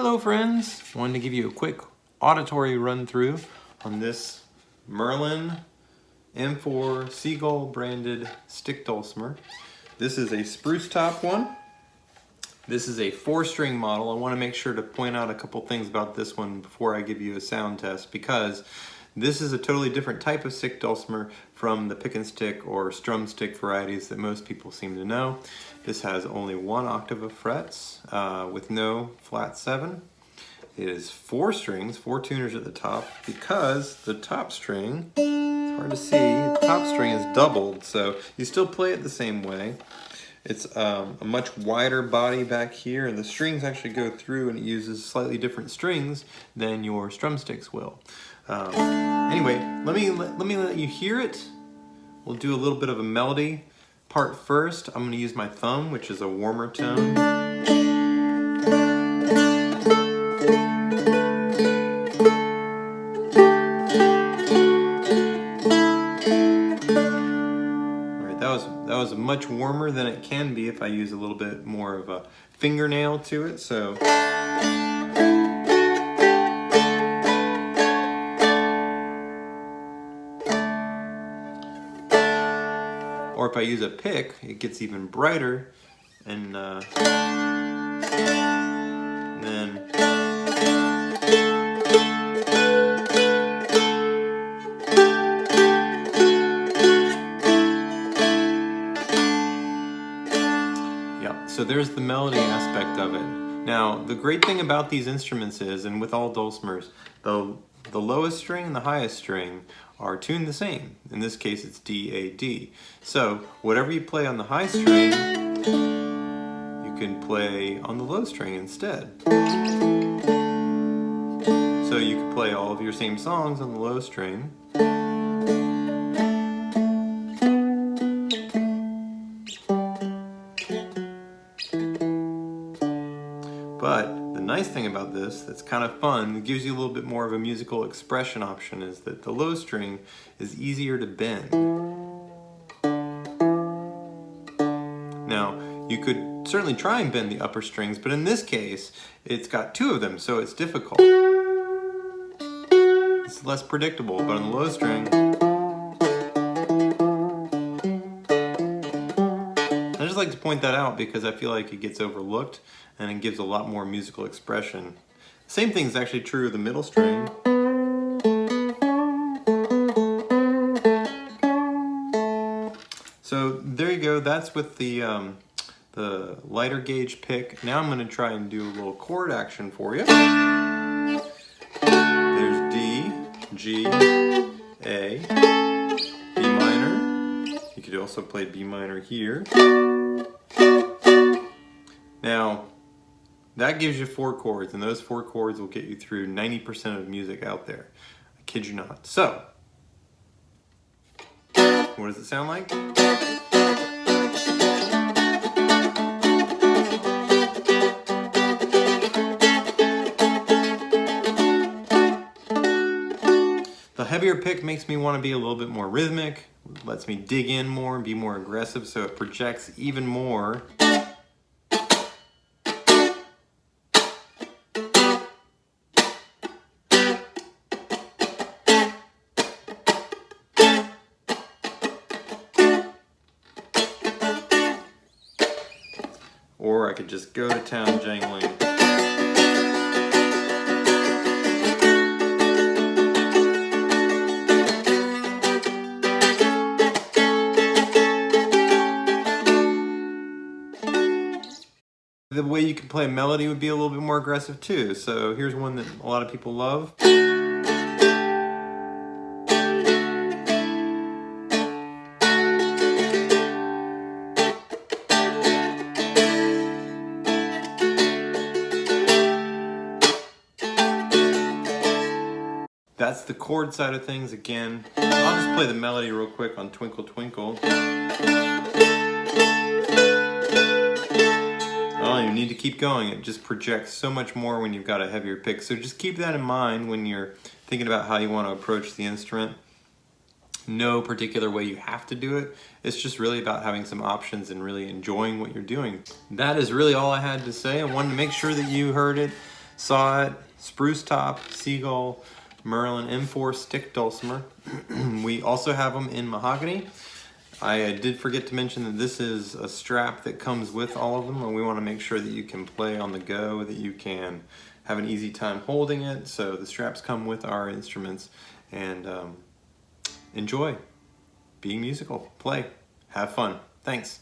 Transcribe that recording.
Hello friends, wanted to give you a quick auditory run through on this Merlin M4 Seagull branded stick dulcimer. This is a spruce top one. This is a 4-string model. I want to make sure to point out a couple things about this one before I give you a sound test, because this is a totally different type of stick dulcimer from the pickin stick or Strumstick varieties that most people seem to know. This has only 1 octave of frets with no flat 7. It is 4 strings, 4 tuners at the top, because the top string, it's hard to see, the top string is doubled, so you still play it the same way. It's a much wider body back here, and the strings actually go through, and it uses slightly different strings than your Strumsticks will. Anyway, let me let you hear it. We'll do a little bit of a melody part first. I'm going to use my thumb, which is a warmer tone. Alright, that was much warmer than it can be if I use a little bit more of a fingernail to it. So or if I use a pick, it gets even brighter, and then yeah, so there's the melody aspect of it. Now, the great thing about these instruments is, and with all dulcimers, the lowest string and the highest string are tuned the same. In this case, it's D, A, D. So whatever you play on the high string, you can play on the low string instead. So you can play all of your same songs on the low string. But the nice thing about this, that's kind of fun, it gives you a little bit more of a musical expression option, is that the low string is easier to bend. Now, you could certainly try and bend the upper strings, but in this case, it's got 2 of them, so it's difficult. It's less predictable, but on the low string, I just like to point that out because I feel like it gets overlooked and it gives a lot more musical expression. Same thing is actually true of the middle string. So there you go, that's with the lighter gauge pick. Now I'm going to try and do a little chord action for you. There's D, G, A, B minor. You could also play B minor here. Now, that gives you 4 chords, and those 4 chords will get you through 90% of music out there. I kid you not. So, what does it sound like? The heavier pick makes me want to be a little bit more rhythmic, lets me dig in more and be more aggressive, so it projects even more. Or I could just go to town jangling. The way you can play a melody would be a little bit more aggressive too. So here's one that a lot of people love. That's the chord side of things. Again, I'll just play the melody real quick on Twinkle, Twinkle. I don't even need to keep going. It just projects so much more when you've got a heavier pick. So just keep that in mind when you're thinking about how you want to approach the instrument. No particular way you have to do it. It's just really about having some options and really enjoying what you're doing. That is really all I had to say. I wanted to make sure that you heard it. Saw it, Spruce top, Seagull Merlin M4 stick dulcimer. We also have them in mahogany. I did forget to mention that this is a strap that comes with all of them, and we want to make sure that you can play on the go, that you can have an easy time holding it. So the straps come with our instruments, and enjoy being musical, play, have fun. Thanks.